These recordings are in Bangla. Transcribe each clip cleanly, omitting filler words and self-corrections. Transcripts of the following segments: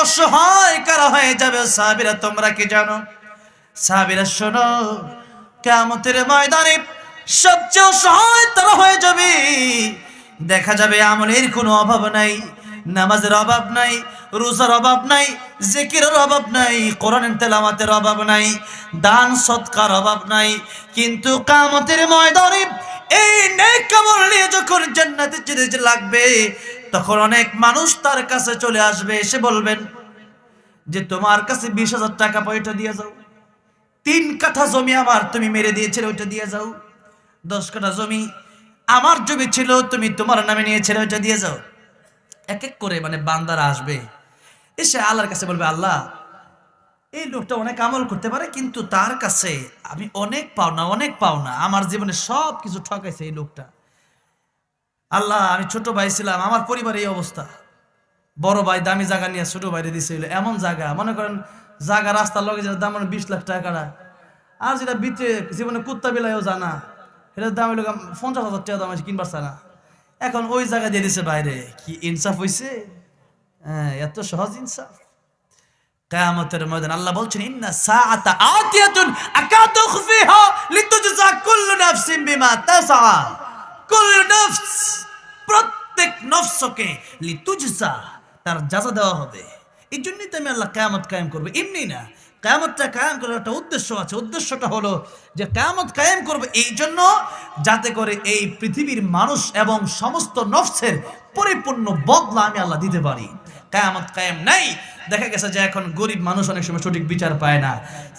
অসহায় কারা হয়ে যাবে সাহাবীরা তোমরা কি জানো? সাহাবীরা শোনো, কিয়ামতের ময়দানে সবচেয়ে অসহায় তারা হয়ে যাবে। দেখা যাবে আমলের কোনো অভাব নাই, নামাজের অভাব নাই, রোজার অভাব নাই, জিকিরের অভাব নাই, কোরআনের তেলাওয়াতের অভাব নাই, দান সদকার অভাব নাই। কিন্তু কিয়ামতের ময়দানে এই নেক আমল নিয়ে যখন জান্নাতে যেতে লাগবে, তখন অনেক মানুষ তার কাছে চলে আসবে, এসে বলবেন যে তোমার কাছে 20,000 টাকা পয়সা দিয়ে যাও, 3 কাঠা জমি আমার তুমি মেরে দিয়েছিলে ওইটা দিয়ে যাও, 10 কাঠা জমি আমার জমি ছিল তুমি তোমার নামে নিয়েছিলে ওইটা দিয়ে যাও। এক এক করে মানে বান্দারা আসবে, এসে আল্লাহর কাছে বলবে, আল্লাহ এই লোকটা অনেক আমল করতে পারে, কিন্তু তার কাছে আমি অনেক পাওনা, আমার জীবনে সব কিছু ঠকাইছে এই লোকটা। আল্লাহ আমি ছোট ভাই ছিলাম, আমার পরিবারে এই অবস্থা, বড় ভাই দামি জায়গা নিয়ে ছোট ভাইরে দিছিল, এমন জায়গা মনে করেন জায়গা রাস্তার লগে যেটা দাম 20 লাখ টাকা, আর যেটা ভিতরে জীবনে কুত্তা বিলাইও জানা এটার দাম হইল 50,000 টাকা দাম আছে, কিনবার চায় না। এখন ওই জায়গা দিয়ে দিছে বাইরে, কি ইনসাফ হইছে? হ্যাঁ, এত সহজ ইনসাফ? কিয়ামতের ময়দান আল্লাহ বলছেন, ইন্না সাআতা আতিয়াতুন আকাদু খুফিহা লিতুজজা কুল্লু নাফসিন বিমা তাসআ। কুল্লু নফস, প্রত্যেক নফসকে লিতুজজা, তার যাজা দেওয়া হবে। এই জন্যই তো আমি আল্লাহ কিয়ামত কায়েম করবে, এমনি না। কিয়ামতটা কায়েম করার একটা উদ্দেশ্য আছে। উদ্দেশ্যটা হলো যে কিয়ামত কায়েম করবে এই জন্য যাতে করে এই পৃথিবীর মানুষ এবং সমস্ত নফসের পরিপূর্ণ বদলা আমি আল্লাহ দিতে পারি। কিয়ামত কায়েম নাই, দেখা গেছে যে এখন গরিব মানুষ অনেক সময় সঠিক বিচার পায় না,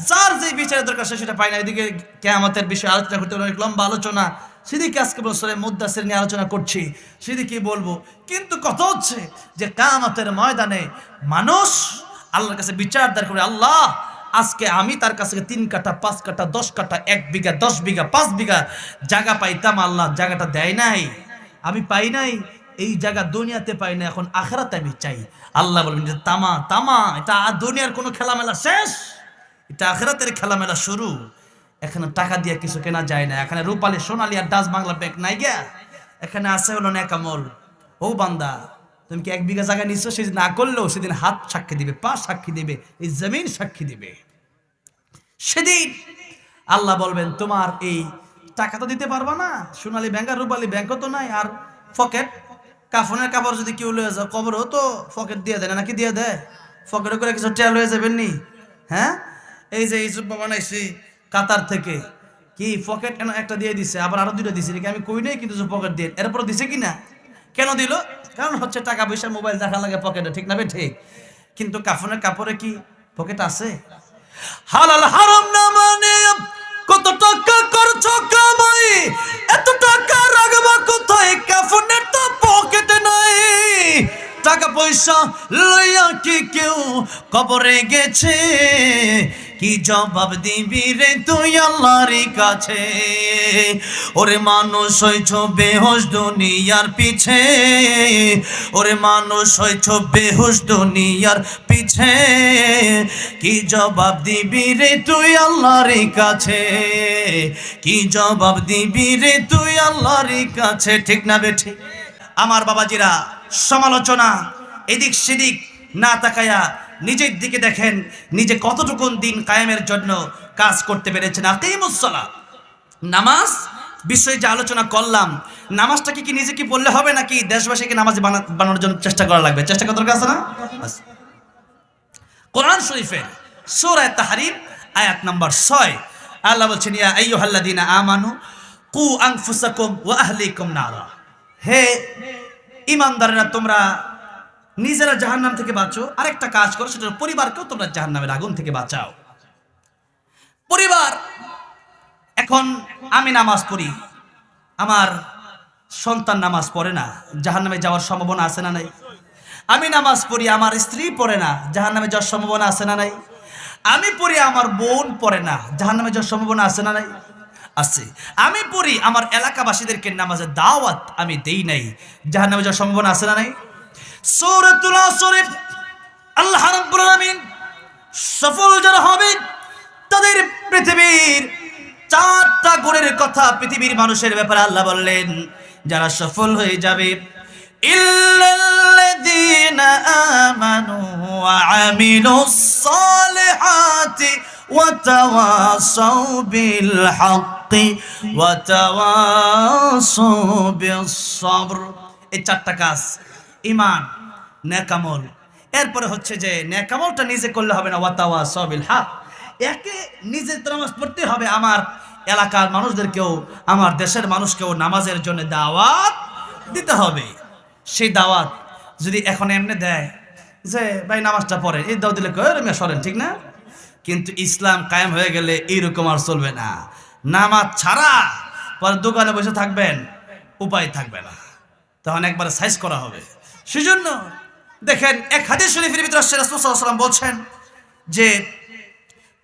যার যে বিচারের দরকার সেটা পায় না। এদিকে কিয়ামতের বিষয়ে আলোচনা করতে অনেক লম্বা আলোচনা, সেদিকে আজকে বছরে মুদ্দাসির নিয়ে আলোচনা করছি, সেদিকে বলবো। কিন্তু কথা হচ্ছে যে কিয়ামতের ময়দানে মানুষ আল্লাহর কাছে বিচার দাঁড় করে, আল্লাহ আজকে আমি তার কাছে 3 কাঠা 5 কাঠা 10 কাঠা 1 বিঘা 10 বিঘা 5 বিঘা জায়গা পাইতাম, আল্লাহ জায়গাটা দেয় নাই, আমি পাই নাই, এই জায়গা দুনিয়াতে পাই না, এখন আখিরাতে আমি চাই। আল্লাহ বলবেন যে তামা, এটা দুনিয়ার কোনো খেলামেলা শেষ, এটা আখিরাতের খেলামেলা শুরু। এখানে টাকা দিয়ে কিছু কেনা যায় না, এখানে রূপালী সোনালী আর ডাচ বাংলা ব্যাংক নাই গিয়া, এখানে আছে হলো নেক আমল। ও বান্দা, তুমি কি 1 বিঘা জায়গা নিচ্ছ, সেদিন না করলেও সেদিন হাত সাক্ষী দিবে, পা সাক্ষী দিবে, এই জমিন সাক্ষী দিবে। সেদিন আল্লাহ বলবেন তোমার এই টাকা তো দিতে পারবা না, সোনালী ব্যাংক আর রূপালী ব্যাংকও তো নাই, আর পকেট কাফনের কাপড় যদি কেউ লয়ে যাও কবরও তো পকেট দিয়ে দেয় না, নাকি দিয়ে দেয়? পকেটে করে কিছু টেল হয়ে যাবেন নি? হ্যাঁ, এই যে এই জুব্বা বানাইছি কাতার থেকে, কি পকেট একটা দিয়ে দিছে, আবার আরো 2টা দিছে, আমি কই নাই কিন্তু পকেট দিয়ে, এরপর দিছে কিনা? কেন দিল? কারণ হচ্ছে টাকা পয়সা মোবাইল দেখা লাগে পকেটে, ঠিক না বে ঠিক? কিন্তু কাফনের কাপড়ে কি পকেট আছে? হালাল হারাম না মানে কত টাকা করছো কামাই, এত টাকা রাখবা কোথায়, কাফনের তো পকেটে নাই। টাকা পয়সা লইয়া কি কেউ কবরে গেছে, কি জবাব দিবি রে তুই আল্লাহর কাছে? ওরে মানুষ হইছ বেহুশ দুনিয়ার পিছে, ওরে মানুষ হইছ বেহুশ দুনিয়ার পিছে, কি জবাব দিবি রে তুই আল্লাহর কাছে? কি জবাব দিবি রে তুই আল্লাহর কাছে? ঠিক না বে ঠিক? আমার বাবাজিরা, সমালোচনা এদিক সেদিক না তাকায়া নিজের দিকে দেখেন, নিজে কতটুকু দিন কায়েমের জন্য কাজ করতে পেরেছেন। আকিমুস সালাত, নামাজ বিষয়ে যে আলোচনা করলাম, নামাজটাকে কি নিজে কি পড়লে হবে, নাকি দেশবাসীকে নামাজি বানানোর জন্য চেষ্টা করা লাগবে? চেষ্টা করার দরকার আছে না? কোরআন শরীফের সূরা তাহরিম আয়াত নাম্বার 6 আল্লাহ বলছেন, ইয়া আইয়ুহাল্লাযীনা আমানু কু আনফুসাকুম ওয়া আহলিকুম নারা। হে ঈমানদারেরা, তোমরা নিজেরা জাহান্নাম থেকে বাঁচো, আরেকটা কাজ করো, সেটা পরিবারকেও তোমরা জাহান্নামের আগুন থেকে বাঁচাও। পরিবার, এখন আমি নামাজ পড়ি, আমার সন্তান নামাজ পড়ে না, জাহান্নামে যাওয়ার সম্ভাবনা আছে না নাই? আমি নামাজ পড়ি, আমার স্ত্রী পড়ে না, জাহান্নামে যাওয়ার সম্ভাবনা আছে না নাই? আমি পড়ি, আমার বোন পড়ে না, জাহান্নামে যাওয়ার সম্ভাবনা আছে না নাই? আছে। আমি পড়ি, আমার এলাকাবাসীদেরকে নামাজের দাওয়াত আমি দেই নাই, জাহান্নামে যাওয়ার সম্ভাবনা আছে না নাই? সূরাতুল আসর, আল্লাহ রাব্বুল আলামিন সফল যারা হবে তাদের পৃথিবীর 4টা গুণের কথা পৃথিবীর মানুষের ব্যাপারে আল্লাহ বললেন, যারা সফল হয়ে যাবে ইল্লাল্লাযীনা আমানু ওয়া আমিলুস সালিহাতি ওয়া তাওয়াসাউ বিল হাক্কি ওয়া তাওয়াসাউ বিস সাবর। এই চারটা কাজ, ঈমান, নেক আমল, এরপরে হচ্ছে যে নেক আমলটা নিজে করলে হবে না, ওয়া তাওয়াসাউ বিল হক, একে নিজে নামাজ পড়তে হবে, আমার এলাকার মানুষদেরকেও, আমার দেশের মানুষকেও নামাজের জন্য দাওয়াত দিতে হবে। সেই দাওয়াত যদি এখন এমনি দেয় যে ভাই নামাজটা পড়েন, এই দাও দিলে কয়ে সরেন, ঠিক না? কিন্তু ইসলাম কায়েম হয়ে গেলে এইরকম আর চলবে না। নামাজ ছাড়া পরে দোকানে বসে থাকবেন, উপায় থাকবে না, তখন একবারে সাইজ করা হবে। সেজন্য দেখেন এক হাদিস শরীফের ভিতরে রাসূল সাল্লাল্লাহু আলাইহি ওয়াসাল্লাম বলছেন যে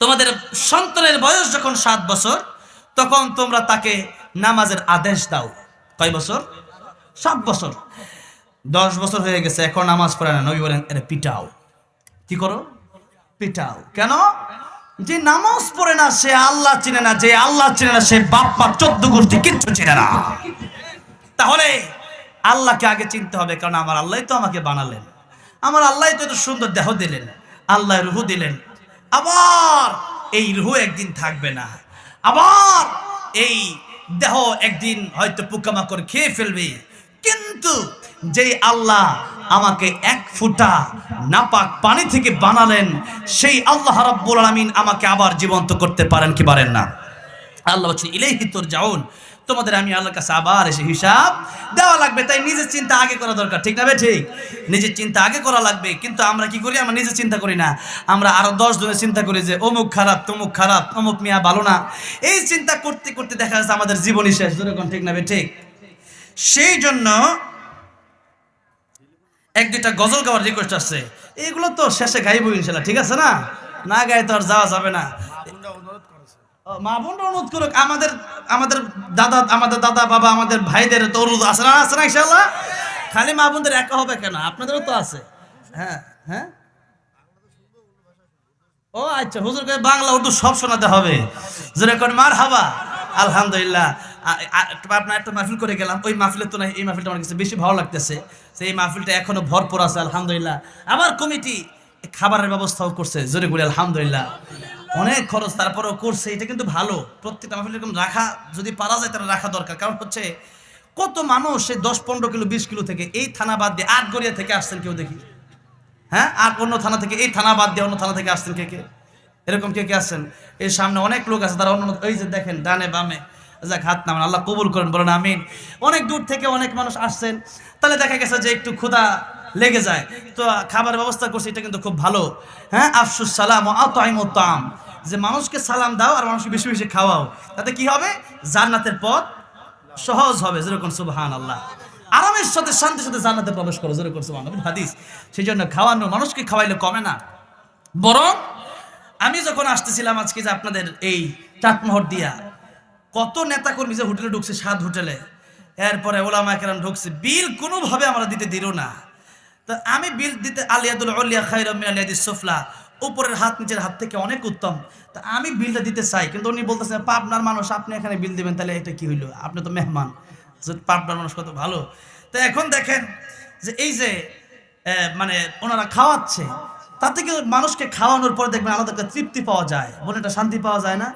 তোমাদের সন্তানের বয়স যখন 7 বছর তখন তোমরা তাকে নামাজের আদেশ দাও। কয় বছর? 7 বছর। 10 বছর হয়ে গেছে, এখন নামাজ পড়ে না, নবী বলেন এর পিটাও। কি করো? পিটাও। কেন? যে নামাজ পড়ে না সে আল্লাহ চিনে না, যে আল্লাহ চিনে না সে বাপ মা 14 গোষ্ঠী কিচ্ছু চিনে না। তাহলে আল্লাহকে আগে চিনতে হবে, কারণ আমার আল্লাহই তো আমাকে বানালেন, আমার আল্লাহই তো এত সুন্দর দেহ দিলেন, আল্লাহ রূহ দিলেন। আবার এই রূহ একদিন থাকবে না, আবার এই দেহ একদিন হয়তো পোকামাকড় খেয়ে ফেলবে। কিন্তু যেই আল্লাহ আমাকে 1 ফোঁটা নাপাক পানি থেকে বানালেন, সেই আল্লাহ রাব্বুল আলামিন আমাকে আবার জীবন্ত করতে পারেন কি পারেন না? আল্লাহ বলছেন ইলাইহি তুরজাউন, তোমাদের আমি আল্লাহর কাছে আবার এসে হিসাব দেওয়া লাগবে। তাই নিজের চিন্তা আগে করা দরকার, ঠিক না ভাই? ঠিক, নিজের চিন্তা আগে করা লাগবে। কিন্তু আমরা কি করি? আমরা নিজে চিন্তা করি না, আমরা আরো 10 জনের চিন্তা করি যে অমুক খারাপ, তমুক খারাপ, অমুক মিয়া ভালো না। এই চিন্তা করতে করতে দেখা যাচ্ছে আমাদের জীবনই শেষ, যেরকম, ঠিক না ভাই? ঠিক। সেই জন্য 1-2টা গজল গাওয়ার রিকোয়েস্ট আসছে, এইগুলো তো শেষে গাইবো ইনশাআল্লাহ, ঠিক আছে না? না গায়ে তো আর যাওয়া যাবে না। মা বোনরা অনুরোধ করুক, আমাদের দাদা বাবা, আমাদের ভাইদের তো অনুরোধ আছে না? আছে না ইনশাআল্লাহ? খালি মা বোনদের একা হবে কেন? আপনাদেরও তো আছে। হ্যাঁ হ্যাঁ, ও আচ্ছা, হুজুরকে বাংলা উর্দু সব শোনাতে হবে। যেরকম মারহাবা, আলহামদুলিল্লাহ। আপনার একটা মাহফিল করে গেলাম, ওই মাহফিলের তো না এই মাহফিলটা আমার কাছে বেশি ভালো লাগতেছে। সেই মাহফিলটা এখনো ভরপুর আছে, আলহামদুলিল্লাহ। আবার কমিটি খাবারের ব্যবস্থাও করছে, জোরে বলি আলহামদুলিল্লাহ। অনেক খরচ তারপরেও করছে, এটা কিন্তু ভালো। প্রত্যেকটা মাহফিল এরকম রাখা যদি পারা যায় তাহলে রাখা দরকার। কারণ হচ্ছে কত মানুষ সেই 10-15 কিলো 20 কিলো থেকে, এই থানা বাদ দিয়ে আটগড়িয়া থেকে আসছেন কেউ দেখি, হ্যাঁ, আর অন্য থানা থেকে, এই থানা বাদ দিয়ে অন্য থানা থেকে আসছেন কে কে, এরকম কে কে আসছেন? এই সামনে অনেক লোক আছে, তারা অন্য, ওই যে দেখেন ডানে বামে, যাক হাত নামান, আল্লাহ কবুল করেন, বলেন আমিন। অনেক দূর থেকে অনেক মানুষ আসছেন, তাহলে দেখা গেছে যে একটু ক্ষুধা লেগে যায়, তো খাবার ব্যবস্থা করছে, এটা কিন্তু খুব ভালো। হ্যাঁ, আফসুস সালাম ওয়া আতঈমুত তাআম, যে মানুষকে সালাম দাও আর মানুষকে বেশি বেশি খাওয়াও, তাতে কি হবে? জান্নাতের পথ সহজ হবে। যেরকম সুবহানাল্লাহ, আরামের সাথে শান্তির সাথে জান্নাতে প্রবেশ করো, যেরকম সুবহানাল্লাহ হাদিস। সেই জন্য খাওয়ানো, মানুষকে খাওয়াইলে কমে না, বরং আমি যখন আসতেছিলাম আজকে যে আপনাদের এই চাটমোহর দিয়া, কত নেতা কর্মী যে হোটেলে ঢুকছে, 7 হোটেলে, এরপরে ওলামা কেরাম ঢুকছে, বিল কোনোভাবে আমরা দিতে দিল না। তো আমি বিল দিতে, আলিয়াদুল উলিয়া খায়রুম মিন আলিয়াদিস সুফলা, উপরের হাত নিচের হাত থেকে অনেক উত্তম। তা আমি বিলটা দিতে চাই, কিন্তু উনি বলতেছেন পাবনার মানুষ, আপনি এখানে বিল দিবেন, তাহলে এটা কি হইলো? আপনি তো মেহমান, পাবনার মানুষ কত ভালো। তো এখন দেখেন যে এই যে মানে ওনারা খাওয়াচ্ছে, তাতে কি মানুষকে খাওয়ানোর পরে দেখবেন আলাদা একটা তৃপ্তি পাওয়া যায়, মনে একটা শান্তি পাওয়া যায় না?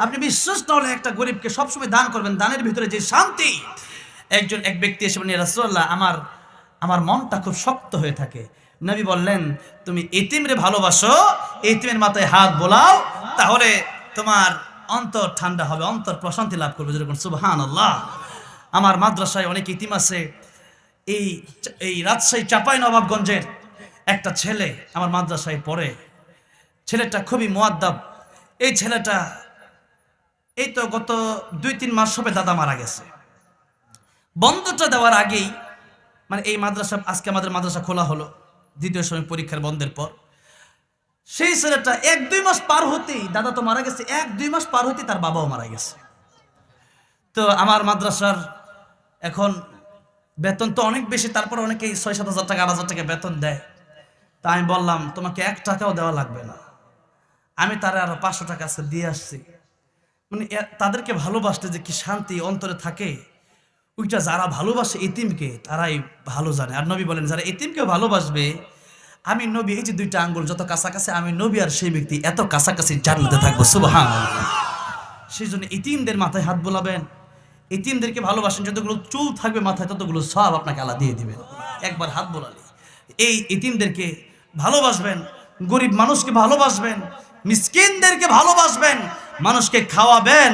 আপনি বিশ্বাস না হলে একটা গরিবকে সবসময় দান করবেন, দানের ভিতরে যে শান্তি। এক ব্যক্তি এসে বলেন, ইয়া রাসূলুল্লাহ, আমার মনটা খুব শক্ত হয়ে থাকে। নবী বললেন, তুমি এতিমরে ভালোবাসো, এতিমের মাথায় হাত বোলাও, তাহলে তোমার অন্তর ঠান্ডা হবে, অন্তর প্রশান্তি লাভ করবে। যেরকম সুবহানাল্লাহ। আমার মাদ্রাসায় অনেক ইতিম আছে। এই রাজশাহী চাঁপাই নবাবগঞ্জের একটা ছেলে আমার মাদ্রাসায় পড়ে, ছেলেটা খুবই মুআদ্দাব। এই ছেলেটা এই তো গত 2-3 মাস হবে দাদা মারা গেছে। বন্ধটা দেওয়ার আগেই, মানে এই মাদ্রাসা, আজকে আমাদের মাদ্রাসা খোলা হলো দ্বিতীয় সময় পরীক্ষার বন্ধের পর, সেই ছেলেটা 1-2 মাস পার হতেই, দাদা তো মারা গেছে, 1-2 মাস পার হতেই তার বাবাও মারা গেছে। তো আমার মাদ্রাসার এখন বেতন তো অনেক বেশি, তারপর অনেকেই 6-7 হাজার টাকা 8,000 টাকা বেতন দেয়। তা আমি বললাম, তোমাকে 1 টাকাও দেওয়া লাগবে না, আমি তারা আরো 500 টাকা আজকে দিয়ে আসছি। মানে তাদেরকে ভালোবাসতে যে কি শান্তি অন্তরে থাকে, ওইটা যারা ভালোবাসে এতিমকে তারাই ভালো জানে। আর নবী বলেন যারা এতিমকে ভালোবাসবে, আমি নবী এই যে দুইটা আঙ্গুল যত কাছাকাছি, আমি নবী আর সেই ব্যক্তি এত কাছাকাছি জান্নাতে থাকবো। সুবহানাল্লাহ। সেই জন্য এতিমদের মাথায় হাত বোলাবেন, এতিমদেরকে ভালোবাসেন, যতগুলো চুল থাকবে মাথায় ততগুলো সব আপনাকে আল্লাহ দিয়ে দিবেন একবার হাত বোলালে। এই এতিমদেরকে ভালোবাসবেন, গরিব মানুষকে ভালোবাসবেন, মিসকিনদেরকে ভালোবাসবেন, মানুষকে খাওয়াবেন,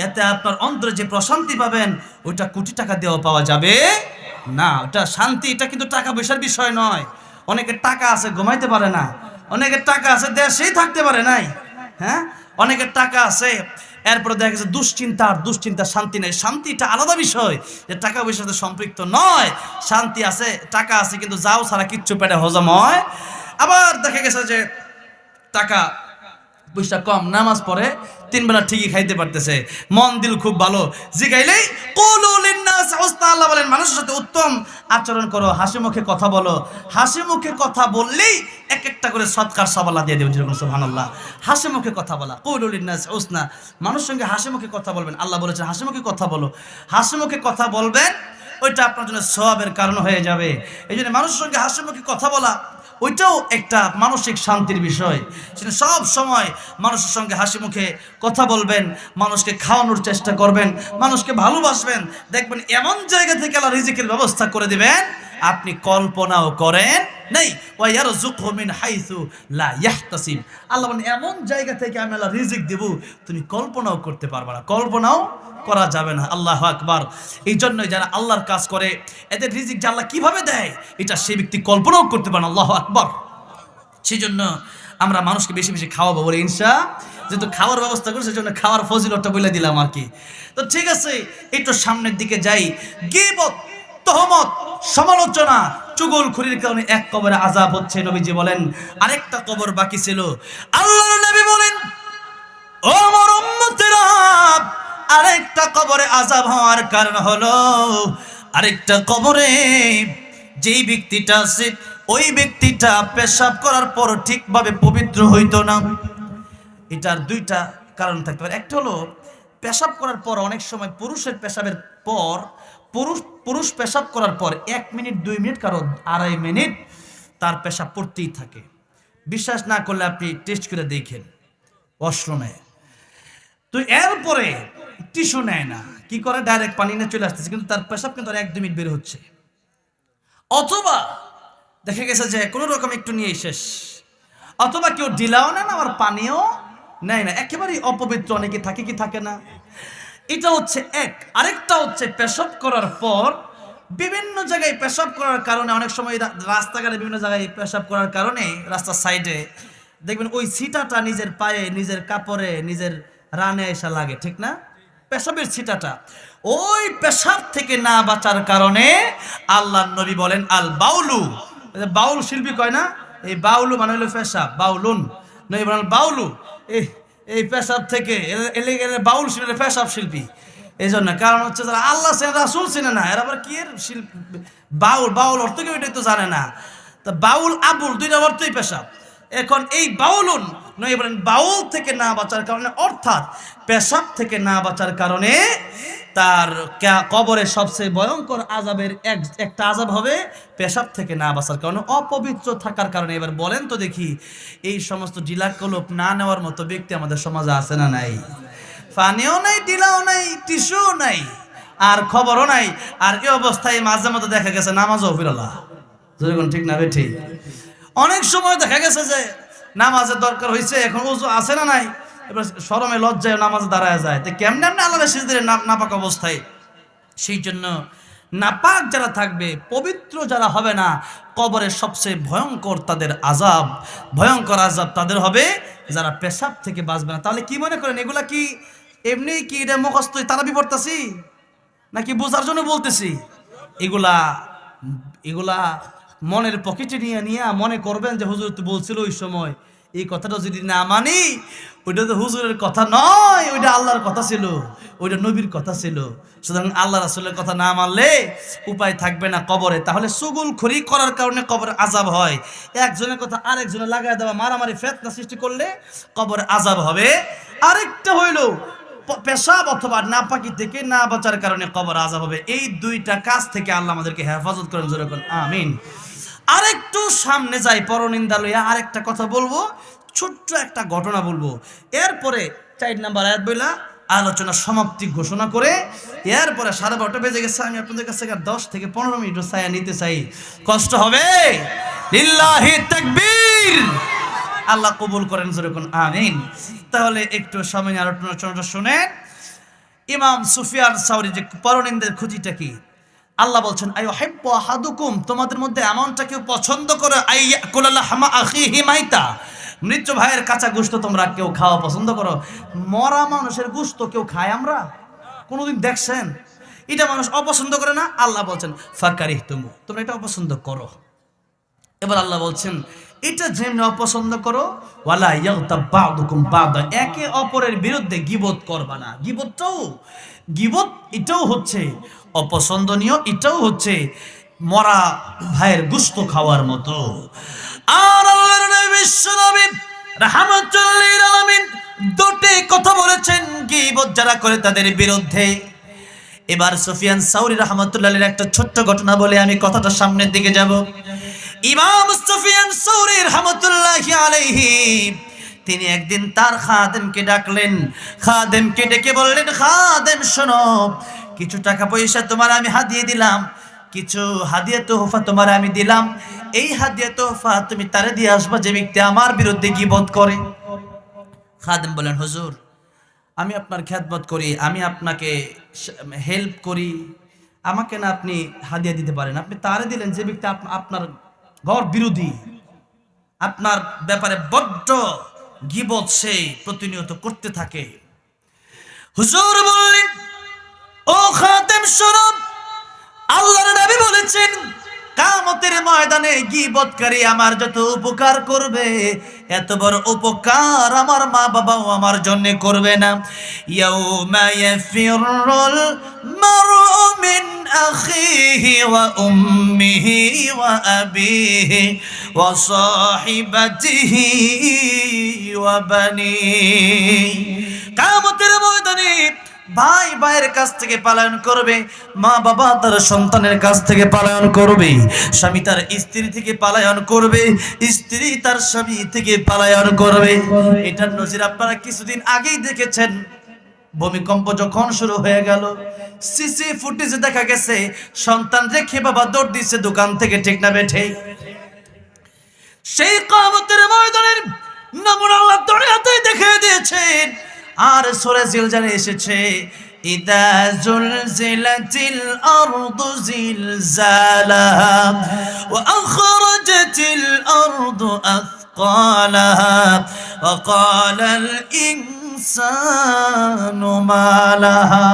এতে আপনার অন্তরে যে প্রশান্তি পাবেন ওইটা কোটি টাকা দিয়েও পাওয়া যাবে না। ওটা শান্তি, এটা কিন্তু টাকা পয়সার বিষয় নয়। অনেকের টাকা আছে ঘুমাইতে পারে না, অনেকের টাকা আছে দেশেই থাকতে পারে নাই, হ্যাঁ, অনেকের টাকা আছে এরপরে দেখা গেছে দুশ্চিন্তা শান্তি নেই। শান্তিটা আলাদা বিষয়, যে টাকা পয়সার সাথে সম্পৃক্ত নয়। শান্তি আছে, টাকা আছে কিন্তু যাও ছাড়া কিচ্ছু পেটে হজম হয়। আবার দেখা গেছে যে টাকা পয়সা কম, নামাজ পড়ে 3 বেলা ঠিকই খাইতে পারতেছে, মন দিল খুব ভালো, জিগাইলেই কুলু লিন্নাস হুসনা, আল্লাহ বলেন মানুষের সাথে উত্তম আচরণ করো, হাসি মুখে কথা বলো। হাসি মুখে কথা বললেই এক একটা করে সৎকার সব আল্লাহ দিয়ে দেবেন। সুবহানাল্লাহ। হাসি মুখে কথা বলা, কুলু লিন্নাস হুসনা, মানুষের সঙ্গে হাসি মুখে কথা বলবেন। আল্লাহ বলেছেন হাসি মুখে কথা বলো। হাসি মুখে কথা বলবেন, ওইটা আপনার জন্য সওয়াবের কারণ হয়ে যাবে। এই জন্য মানুষের সঙ্গে হাসি মুখে কথা বলা ওইটাও একটা মানসিক শান্তির বিষয়। সেটা সব সময় মানুষের সঙ্গে হাসি মুখে কথা বলবেন, মানুষকে খাওয়ানোর চেষ্টা করবেন, মানুষকে ভালোবাসবেন। দেখবেন এমন জায়গা থেকে আল্লাহ রিজিকের ব্যবস্থা করে দিবেন আপনি কল্পনাও করেন নাই। ওয়া ইয়ারযুকহু মিন হাইসু লা ইয়াহতাসিব, আল্লাহ বলেন এমন জায়গা থেকে আমি আল্লাহ রিজিক দেব তুমি কল্পনাও করতে পারবে না, কল্পনাও করা যাবে না। আল্লাহু আকবার। এই জন্যই যারা আল্লাহর কাজ করে এদের রিজিক যে আল্লাহ কিভাবে দেয় এটা সেই ব্যক্তি কল্পনাও করতে পারে না। আল্লাহু আকবার। সেই জন্য আমরা মানুষকে বেশি বেশি খাওয়াবো বলে যেহেতু খাওয়ার ব্যবস্থা করছে সেই জন্য খাওয়ার ফজিলতটা বলে দিলাম আর কি। তো ঠিক আছে, একটু সামনের দিকে যাই। গীবত, তহমত, সমালোচনা, চুগলখড়ির কারণে এক কবরে আযাব হচ্ছে, নবীজি বলেন আরেকটা কবর বাকি ছিল। আল্লাহর নবী বলেন ও আমার উম্মতেরা, আরেকটা কবরে আযাব হওয়ার কারণ হলো আরেকটা কবরে যেই ব্যক্তিটা আছে ওই ব্যক্তিটা পেশাব করার পর ঠিকভাবে পবিত্র হইতো না। এটার দুইটা কারণ থাকতে পারে। একটা হলো পেশাব করার পর অনেক সময় পুরুষের পেশাবের পর পুরুষ পেশাব করার পর 1 মিনিট 2 মিনিট কারণ 2.5 মিনিট তার পেশাব পড়তেই থাকে। বিশ্বাস না করলে আপনি টেস্ট করে দেখেন ওয়াশরুমে। তো এরপরে টিস্যু নেয় না, কি করে ডাইরেক্ট পানি নিয়ে চলে আসতেছে, কিন্তু তার পেশাব কিন্তু আর 1-2 মিনিট বের হচ্ছে। অথবা দেখা গেছে যে কোনো রকম একটু নিয়ে শেষ, অথবা কেউ ঢিলাও নেয় না আর পানিও নেয় না, একেবারেই অপবিত্র অনেকে থাকে কি থাকে না। এটা হচ্ছে এক। আরেকটা হচ্ছে পেশাব করার পর বিভিন্ন জায়গায় পেশাব করার কারণে, অনেক সময় রাস্তাঘাটে বিভিন্ন জায়গায় পেশাব করার কারণে রাস্তার সাইডে দেখবেন ওই ছিটাটা নিজের পায়ে, নিজের কাপড়ে, নিজের রানে এসে লাগে, ঠিক না? পেশাবের ছিটাটা, ওই পেশাব থেকে না বাঁচার কারণে আল্লাহর নবী বলেন আল বাউলু, বাউল শিল্পী কয় না, এই বাউলু মানে হলো পেশাব, বাউলুন নবী বলেন বাউলু, এই পেশাব থেকে এলে বাউল শিল্পী, পেশাব শিল্পী। এই জন্য কারণ হচ্ছে যারা আল্লাহ চেনে রাসূল চেনে না, এরা আবার কি এর শিল্পী, বাউল অর্থ কি ওইটাই তো জানে না। তা বাউল আবুল দুইটা অর্থই পেশাব। এখন এই বাউলুন নয় বলেন বাউল থেকে না বাঁচার কারণে, অর্থাৎ পেশাব থেকে না বাঁচার কারণে তার কবরে সবচেয়ে ভয়ঙ্কর আযাবের একটা আযাব হবে পেশাব থেকে না বাঁচার কারণে, অপবিত্র থাকার কারণে। এবার বলেন তো দেখি, এই সমস্ত ডিলা কলপ না নেওয়ার মতো ব্যক্তি আমাদের সমাজে আছে না নাই? পানিও নাই, ডিলাও নাই, টিস্যুও নাই, আর খবরও নাই। আর এই অবস্থায় মাঝে মধ্যে দেখা গেছে নামাজও ফিরালা, যেরকম ঠিক না বে ঠিক। অনেক সময় দেখা গেছে যে নামাজের দরকার হয়েছে, এখন ওযু আছে না নাই, এবার শরমে লজ্জায় নামাজে দাঁড়ায় যায়। তো কেমনে আল্লাহর সিজদায় নাপাক অবস্থায়। সেই জন্য নাপাক যারা থাকবে, পবিত্র যারা হবে না, কবরের সবচেয়ে ভয়ঙ্কর তাদের আযাব, ভয়ঙ্কর আযাব তাদের হবে যারা পেশাব থেকে বাঁচবে না। তাহলে কি মনে করেন এগুলা কি এমনি কি এটা মুখস্থ তারাবি পড়তাছি নাকি বোঝার জন্য বলতেছি? এগুলা মনের পকেটে নিয়ে মনে করবেন যে হুজুর তো বলছিল ওই সময়, এই কথাটা যদি না মানি ওইটা তো হুজুরের কথা নয়, ওইটা আল্লাহর কথা ছিল, ওইটা নবীর কথা ছিল। সুতরাং আল্লাহ রাসূলের কথা না মানলে উপায় থাকবে না কবরে। তাহলে চুগলখড়ি করার কারণে কবরে আযাব হয়, একজনের কথা আরেকজনে লাগায় দেওয়া, মারামারি ফিতনা সৃষ্টি করলে কবরে আযাব হবে। আরেকটা হইল পেশাব অথবা নাপাকি থেকে না বাঁচার কারণে কবর আযাব হবে। এই দুইটা কাজ থেকে আল্লাহ আমাদেরকে হেফাজত করেন, জোরে বলেন আমিন। আরেকটু সামনে যাই, পরনিন্দা লইয়া আরেকটা কথা বলবো, ছোট্ট একটা ঘটনা বলবো, এরপরে 4 নাম্বার আয়াত বইলা আলোচনা সমাপ্তি ঘোষণা করে, এরপরে 12:30 বেজে গেছে, আমি আপনাদের কাছ থেকে 10 থেকে 15 মিনিট ছায়া নিতে চাই। কষ্ট হবে? লিল্লাহি তাকবীর। আল্লাহ কবুল করেন, জোরে বলেন আমিন। তাহলে একটু সময় আলোচনাটা শুনেন। ইমাম সুফিয়ান সাউরি যে পরনিন্দার খুঁজিটা কি, আল্লাহ বলছেন আইয়ুহিব্বু আহাদুকুম, তোমাদের মধ্যে এমনটা কেউ পছন্দ করে আইয়াকুলা লাহমা আখিহি মাইতা, মৃত ভাইয়ের কাঁচা গোশত তোমরা কেউ খাওয়া পছন্দ করো? মরা মানুষের গোশত কেউ খায় আমরা কোনোদিন দেখছেন? এটা মানুষ অপছন্দ করে না? আল্লাহ বলছেন ফাকারিহতুমু, তোমরা এটা অপছন্দ করো। এবার আল্লাহ বলছেন এটা যেমনি অপছন্দ করো, ওয়ালা ইয়াগতাব বা'দুকুম বা'দা, একে অপরের বিরুদ্ধে গীবত করবা না। গীবত এটাও হচ্ছে অপছন্দনীয়, এটাও হচ্ছে মরা ভাইয়ের গোশত খাওয়ার মতো। আর আল্লাহর নবী বিশ্বনবী রাহমাতুল লিল আলামিন দুটি কথা বলেছেন গীবত যারা করে তাদের বিরুদ্ধে। এবার সুফিয়ান সাউরি রাহমাতুল্লাহ আলাইহির একটা ছোট্ট ঘটনা বলে আমি কথাটা সামনের দিকে যাব। ইমাম সুফিয়ান সাউরি রাহমাতুল্লাহি আলাইহি তিনি একদিন তার খাদেমকে ডাকলেন, খাদেমকে ডেকে বললেন, খাদেম শোনো, কিছু টাকা পয়সা তোমার আমি হাদিয়ে দিলাম, কিছু হাদিয়া তোহফা তোমার আমি দিলাম, এই হাদিয়া তোহফা তুমি তারে দিয়ে আসবা যে ব্যক্তি আমার বিরুদ্ধে গীবত করে। খাদেম বলেন, হুজুর আমি আপনার খেদমত করি, আমি আপনাকে হেল্প করি, আমাকে না আপনি হাদিয়া দিতে পারেন? আপনি তারে দিলেন যে ব্যক্তি আপনার ঘর বিরোধী, আপনার ব্যাপারে বড্ড গীবত সে প্রতিনিয়ত করতে থাকে। হুজুর বললেন, ও খাদেম শোনো, আল্লাহর নবী বলেছেন কিয়ামতের ময়দানে গীবতকারী আমার যত উপকার করবে, এত বড় উপকার আমার মা বাবাও আমার জন্য করবে না। ইয়াউমা ইয়াফিরুল মারউ মিন আখিহি ওয়া উম্মিহি ওয়া আবিহি ওয়া সাহিবাতিহি ওয়া বানিহি, কিয়ামতের ময়দানে ভাই ভাইয়ের কাছ থেকে পালায়ন করবে, মা বাবা তার সন্তানের কাছ থেকে পালায়ন করবে, স্বামী তার স্ত্রী থেকে পালায়ন করবে, স্ত্রী তার স্বামী থেকে পালায়ন করবে। এটার নজির আপনারা কিছুদিন আগেই দেখেছেন। ভূমিকম্প যখন শুরু হয়ে গেল, সিসি ফুটেজে দেখা গেছে সন্তান রেখে বাবা দৌড় দিচ্ছে দোকান থেকে, ঠিক না বেঠে? সেই কিয়ামতের ময়দানের নমুনা আল্লাহ দৌড়ে হাতে দেখিয়ে দিয়েছেন। আর সূরা জিলজালে এসেছে, ইদা জুলজিলাতিল আরদু জিলজালাহা ওয়া আখরাজাতিল আরদু আথকালাহা ওয়া ক্বালাল ইনসানু মা লাহা।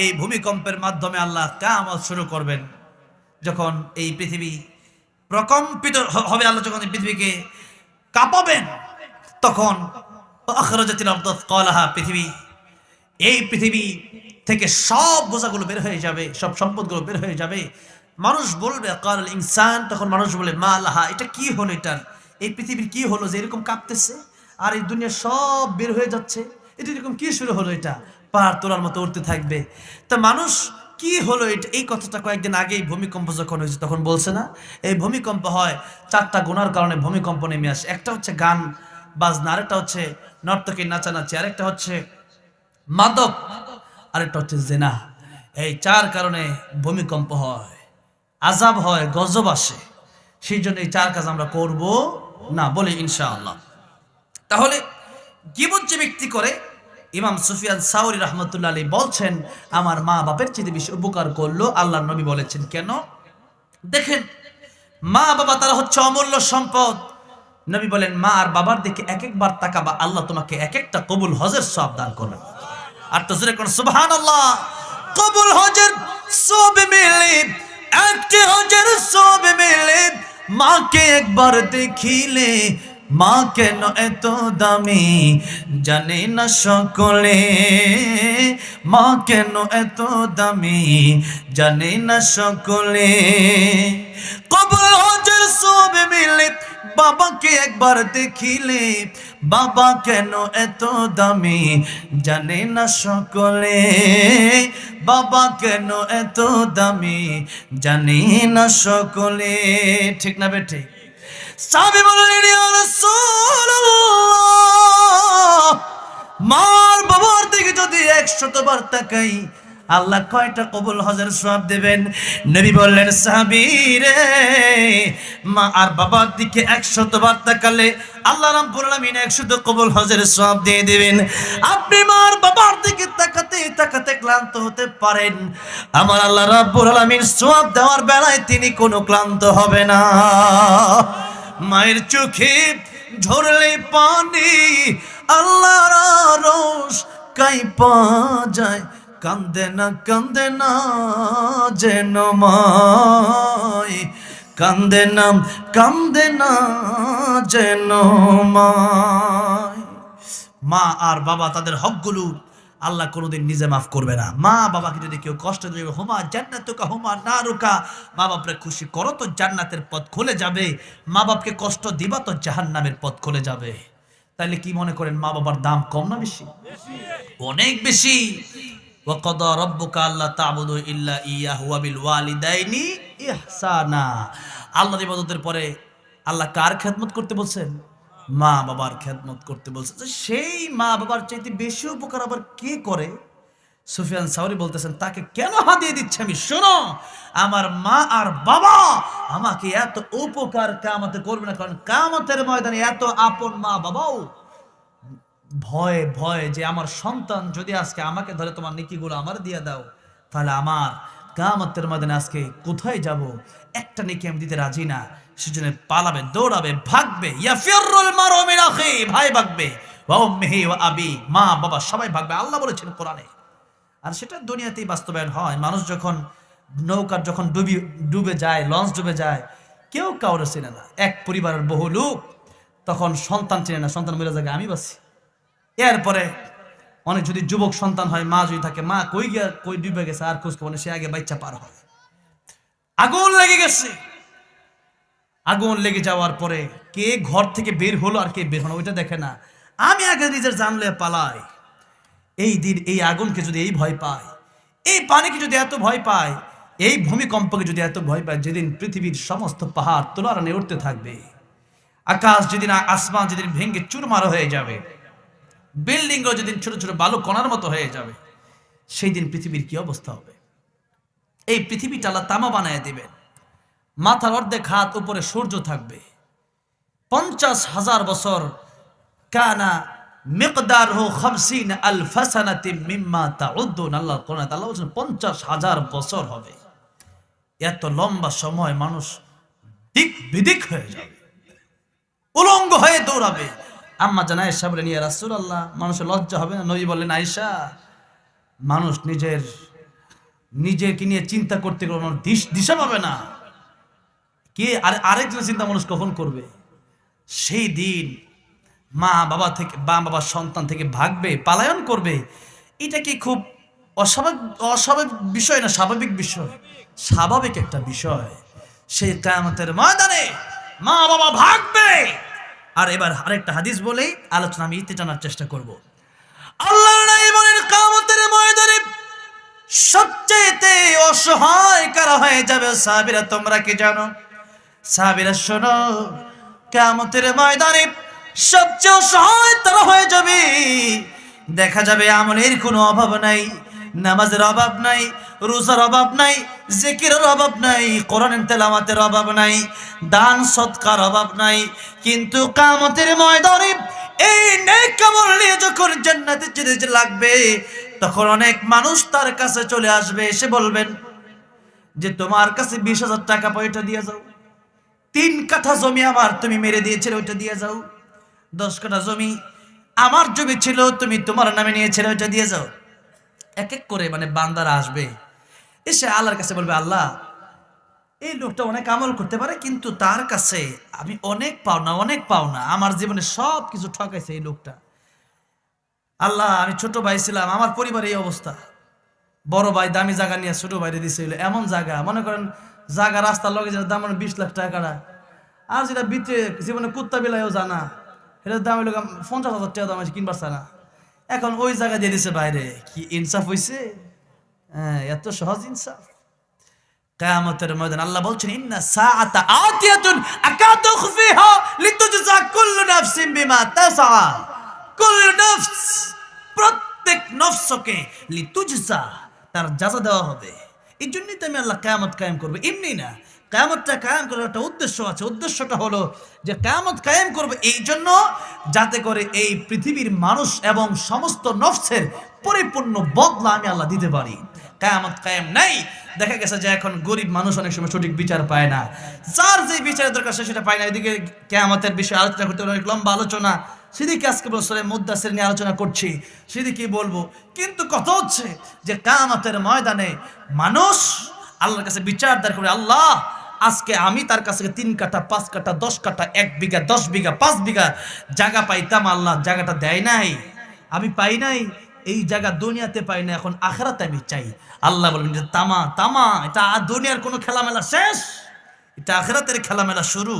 এই ভূমিকম্পের মাধ্যমে আল্লাহ কিয়ামত শুরু করবেন। যখন এই পৃথিবী প্রকম্পিত হবে, আল্লাহ যখন এই পৃথিবীকে কাঁপাবেন, তখন আখরাজাতিল আরদু আথকালাহা, এই পৃথিবী থেকে সব বোঝাগুলো বের হয়ে যাবে, সব সম্পদগুলো বের হয়ে যাবে। মানুষ বলবে ক্বালাল ইনসান, তখন মানুষ বলে মা লাহা, এটা কি হলো, এটার এই পৃথিবীর কি হলো যে এরকম কাঁপতেছে আর এই দুনিয়া সব বের হয়ে যাচ্ছে, এটা এরকম কি শুরু হলো, এটা পাহাড় তোলার মতো উঠতে থাকবে। তা মানুষ কি হলো এটা, এই কথাটা কয়েকদিন আগেই ভূমিকম্প যখন হয়েছে তখন বলছে না? এই ভূমিকম্প হয় 4টা গুনার কারণে ভূমিকম্প নেমে আসে। একটা হচ্ছে গান বাজনা, আরেকটা হচ্ছে নর্তকীর নাচানাচি, আরেকটা হচ্ছে মাদক, আরেকটা হচ্ছে জিনা। এই 4 কারণে ভূমিকম্প হয়, আযাব হয়, গজব আসে। সেই জন্য এই 4 কাজ আমরা করব না, বলি ইনশাআল্লাহ। তাহলে গীবত যে ব্যক্তি করে, ইমাম সুফিয়ান সাউরি রাহমাতুল্লাহ আলাইহি বলছেন আমার মা বাপের চেয়ে বেশি উপকার করলো। আল্লাহর নবী বলেছেন কেন? দেখেন, মা বাবা তারা হচ্ছে অমূল্য সম্পদ। নবী বলেন মা আর বাবার দিকে এক একবার তাকাবা, আল্লাহ তোমাকে এক একটা কবুল হজের সওয়াব দান করবেন। আর তো জোরে কোন সুবহানাল্লাহ। কবুল হজের সওয়াব মিলে, একটি হজের সওয়াব মিলে, মাকে একবার দেখিলে মা কেন এত দামি জানে না সকলে, মা কেন এত দামি জানে না সকলে। কবুল হজের সবে মিলে বাবাকে একবার দেখিলে বাবা কেন এত দামি জানে না সকলে বাবা কেন এত দামি জানে না সকলে ঠিক না বেঠে সাহাবী বললেন ইয়া রাসূলুল্লাহ মার বাবার দিকে যদি 100 বার তাকাই আল্লাহ কয়টা কবুল হজের সওয়াব দেবেন নবী বললেন সাহাবী রে মা আর বাবার দিকে 100 বার তাকালে আল্লাহ রাব্বুল আলামিন 100 কবুল হজের সওয়াব দিয়ে দিবেন আপনি মার বাবার দিকে তাকাতে তাকাতে ক্লান্ত হতে পারেন আমার আল্লাহ রাব্বুল আলামিন সওয়াব দেওয়ার বেলায় তিনি কোনো ক্লান্ত হবে না মায়ের চোখে ঝরলে পানি আল্লাহর আরশ কাঁপা যায় কান্দে না যেন মায় কান্দে না যেন মায় মা আর বাবা তাদের হকগুলো আল্লাহ কোনোদিন নিজে মাফ করবে না মা বাবাকে যদি কেউ কষ্ট দেবে হুমা জান্নাতুকা হুমা নারুকা মা বাপরে খুশি করো তো জান্নাতের পথ খুলে যাবে মা বাপকে কষ্ট দিবা তো জাহান্নামের পথ খুলে যাবে তাহলে কি মনে করেন মা বাবার দাম কম না বেশি অনেক বেশি ওয়াকাদা রাব্বুকা আল্লা তা'বুদু ইল্লা ইয়াহু ওয়া বিল ওয়ালিদাইনি ইহসানা আল্লাহর ইবাদতের পরে আল্লাহ কার খেদমত করতে বলছেন মা বাবার খেদমত করতে বলছেন সেই মা বাবার চাইতে বেশি উপকার আবার কে করে সুফিয়ান সাওরি বলতেছেন তাকে কেন হাদিয়ে দিচ্ছি আমি শোনো আমার মা আর বাবা আমাকে এত উপকার কিয়ামতে করবে না কারণ কিয়ামতের ময়দানে এত আপন মা বাবাও ভয় ভয় যে আমার সন্তান যদি আজকে আমাকে ধরে তোমার নেকিগুলো আমার দিয়ে দাও তাহলে আমার কিয়ামতের ময়দানে আজকে কোথায় যাব একটা নেকি আমি দিতে রাজি না সেজন্য পালাবে দৌড়াবে ভাগবে ইয়াফিরুল মারউ মিন আখি ভাই ভাগবে ওয়া উম্মিহি ওয়া আবি মা বাবা সবাই ভাগবে আল্লাহ বলেছেন কোরআনে আর সেটা দুনিয়াতেই বাস্তবায়ন হয় মানুষ যখন নৌকার যখন ডুবে যায় লঞ্চ ডুবে যায় কেউ কাউরে চেনে না এক পরিবারের বহু লোক তখন সন্তান চেনে না সন্তান মরে যায় আমি বাঁচি এরপরে অনেক যদি যুবক সন্তান হয় মা যদি থাকে মা কই গিয়া কই ডুবে গেছে আর খোঁজ খবর সে আগে বাচ্চা পার হয় আগুন লেগে গেছে আগুন লেগে যাওয়ার পরে কে ঘর থেকে বের হলো আর কে বের হলো ওইটা দেখে না আমি আগে নিজের জানলে পালাই এই দিন এই আগুনকে যদি এই ভয় পায় এই পানিকে যদি এত ভয় পায় এই ভূমিকম্পকে যদি এত ভয় পায় যেদিন পৃথিবীর সমস্ত পাহাড় তোলারানে উঠতে থাকবে আকাশ যেদিন আসমান যেদিন ভেঙে চুরমার হয়ে যাবে বিল্ডিংও যেদিন ছোট ছোট বালু কণার মতো হয়ে যাবে সেই দিন পৃথিবীর কি অবস্থা হবে এই পৃথিবীটা আল্লাহ তামা বানায় দিবেন মাথার অর্ধেক হাত উপরে সূর্য থাকবে 50,000 বছর কানা মিকদারহু 50 আলফ সানাতিন মিম্মা তাউদ্দুন আল্লাহ কোরআনে আল্লাহ বলেন 50,000 বছর হবে এত লম্বা সময় মানুষ দিক বিদিক হয়ে যাবে উলঙ্গ হয়ে দৌড়াবে আম্মা জান আয়েশা বলেন ইয়া রাসূলুল্লাহ মানুষের লজ্জা হবে না নবী বললেন আয়েশা মানুষ নিজেকে নিয়ে চিন্তা করতে কোনো দিশা পাবে না কে আরেকজনের চিন্তা মানুষ কখন করবে সেই দিন মা বাবা সন্তান থেকে ভাগবে পালায়ন করবে এটা কি খুব অস্বাভাবিক বিষয় না স্বাভাবিক বিষয় স্বাভাবিক একটা বিষয় সেই কিয়ামতের ময়দানে মা বাবা ভাগবে আর এবার আরেকটা হাদিস বলেই আলোচনা আমি ইতি টানার চেষ্টা করব আল্লাহর নবী বলেন কিয়ামতের ময়দানে সবচেয়ে অসহায় কারা হয়ে যাবে সাহাবীরা তোমরা কি জানো সাহাবীরা শোনো কিয়ামতের ময়দানে সবচেয়ে অসহায় তারা হয়ে যাবে দেখা যাবে আমলের কোনো অভাব নাই নামাজের অভাব নাই রোজার অভাব নাই জিকিরের অভাব নাই কোরআনের তেলাওয়াতের অভাব নাই দান সদকার অভাব নাই কিন্তু কিয়ামতের ময়দানে এই নেক আমল নিয়ে যখন জান্নাতে যেতে লাগবে তখন অনেক মানুষ তার কাছে চলে আসবে এসে বলবেন যে তোমার কাছে 20,000 টাকা পয়সা দিয়ে যাও 3 কাঠা জমি আমার তুমি মেরে দিয়েছিলে ওইটা দিয়ে যাও 10 কাঠা জমি আমার জমি ছিল তুমি তোমার নামে নিয়েছিলে ওইটা দিয়ে যাও এক এক করে মানে বান্দারা আসবে এসে আল্লাহর কাছে বলবে আল্লাহ এই লোকটা অনেক আমল করতে পারে কিন্তু তার কাছে আমি অনেক পাওনা আমার জীবনে সব কিছু ঠকাইছে এই লোকটা আল্লাহ আমি ছোট ভাই ছিলাম আমার পরিবারে এই অবস্থা বড় ভাই দামি জায়গা নিয়ে ছোট ভাইরে দিছিল এমন জায়গা মনে করেন জায়গা রাস্তার লগে দাম 20 লাখ টাকা আর যেটা ভিতরে জীবনে কুত্তা বিলাইও জানা, এটার দাম হইল 50,000 টাকা দাম আছে, কিনবার চায় না। এখন ওই জায়গা দিয়ে দিছে বাইরে। কি ইনসাফ হইছে? হ্যাঁ, এত সহজ ইনসাফ। কিয়ামতের ময়দান আল্লাহ বলছেন, ইন্না সাআতা আতিয়াতুন আকাদু খুফিহা লিতুজজা কুল্লু নাফসিন বিমা তাসআ। কুল্লু নাফস, প্রত্যেক নফসকে লিতুজজা, তার যাজা দেওয়া হবে। এই জন্যই তো আমি আল্লাহ কিয়ামত কায়েম করবো, এমনি না। কিয়ামতটা কায়েম করার একটা উদ্দেশ্য আছে। উদ্দেশ্যটা হলো যে কিয়ামত কায়েম করবে এই জন্য, যাতে করে এই পৃথিবীর মানুষ এবং সমস্ত নফসের পরিপূর্ণ বদলা আমি আল্লাহ দিতে পারি। কিয়ামত কায়েম নাই, দেখা গেছে যে এখন গরিব মানুষ অনেক সময় সঠিক বিচার পায় না, যার যে বিচারের দরকার সেটা পায় না। এদিকে কিয়ামতের বিষয়ে আলোচনা করতে অনেক লম্বা আলোচনা, সেদিকে আজকে বছরে মুদ্দাসির নিয়ে আলোচনা করছি, সেদিকে বলবো। কিন্তু কথা হচ্ছে যে কিয়ামতের ময়দানে মানুষ আল্লাহর কাছে বিচার দাঁড় করে, আল্লাহ আজকে আমি তার কাছে 3 কাঠা 5 কাঠা 10 কাঠা 1 বিঘা 10 বিঘা 5 বিঘা জায়গা পাইতাম, আল্লাহ জায়গাটা দেয় নাই, আমি পাই নাই। এই জায়গা দুনিয়াতে পাই না, এখন আখিরাতে আমি চাই। আল্লাহ বলবেন যে তামা তামা, এটা দুনিয়ার কোনো খেলামেলা শেষ, এটা আখিরাতের খেলামেলা শুরু।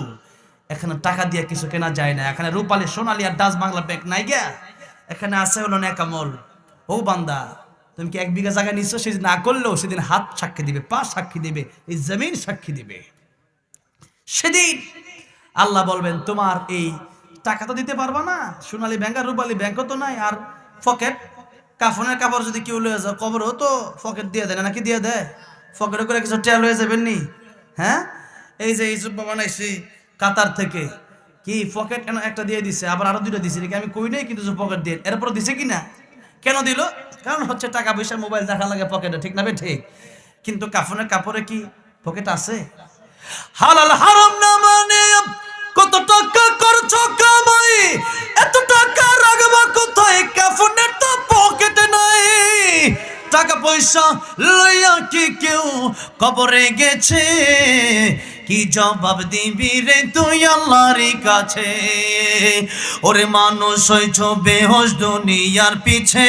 এখানে টাকা দিয়ে কিছু কেনা যায় না, এখানে রূপালী সোনালী আর ডাচ বাংলা ব্যাংক নাই গিয়া, এখানে আছে হলো নেকামল। ও বান্দা, তুমি কি 1 বিঘা জায়গা নিচ্ছ, সেদিন না করলেও সেদিন হাত সাক্ষী দিবে, পা সাক্ষী দিবে, এই জমিন সাক্ষী দিবে। সেদিন আল্লাহ বলবেন তোমার এই টাকা তো দিতে পারবা না, সোনালী ব্যাংক আর রূপালী ব্যাংকও তো নাই, আর পকেট কাফনের কাপড় যদি কেউ লয়ে যায় কবরও তো পকেট দিয়ে দেয় না, নাকি দিয়ে দেয়? পকেটে করে কিছু টেল হয়ে যাবেন নি? হ্যাঁ, এই যে এই জুব্বা বানাইছি কাতার থেকে, কি পকেট একটা দিয়ে দিছে, আবার আরো 2টা দিছে, নাকি আমি কই নাই, কিন্তু পকেট দিয়ে এরপর দিছে কিনা? কেন দিল? কারণ হচ্ছে টাকা পয়সা মোবাইল দেখা লাগে পকেটে, ঠিক না বে ঠিক? কিন্তু কাফনের কাপড়ে কি পকেট আছে? হালাল হারাম না মানে কত টাকা খরচ কামাই, এত টাকা রাখবা কোথায়, কাফনের তো পকেটে নাই। টাকা পয়সা লইয়া কি কেউ কবরে গেছে, কি জবাব দিবি রে তুই আল্লাহর কাছে? ওরে মানুষ হইছ বেহুশ দুনিয়ার পিছে,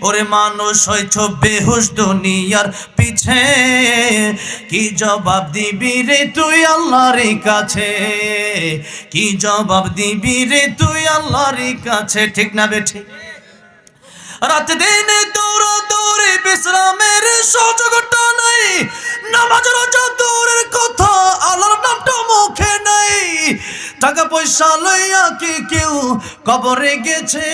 ওরে মানুষ হইছ বেহুশ দুনিয়ার পিছে, কি জবাব দিবি রে তুই আল্লাহর কাছে? কি জবাব দিবি রে তুই আল্লাহর কাছে? ঠিক না বেঠি? রাত দিন দৌড়া দৌড়ে বিশ্রামের সুযোগটা নাই, নামাজ রোজা দূরের কথা, আল্লাহর নামটা মুখে নাই। টাকা পয়সা লইয়া কি কেউ কবরে গেছে,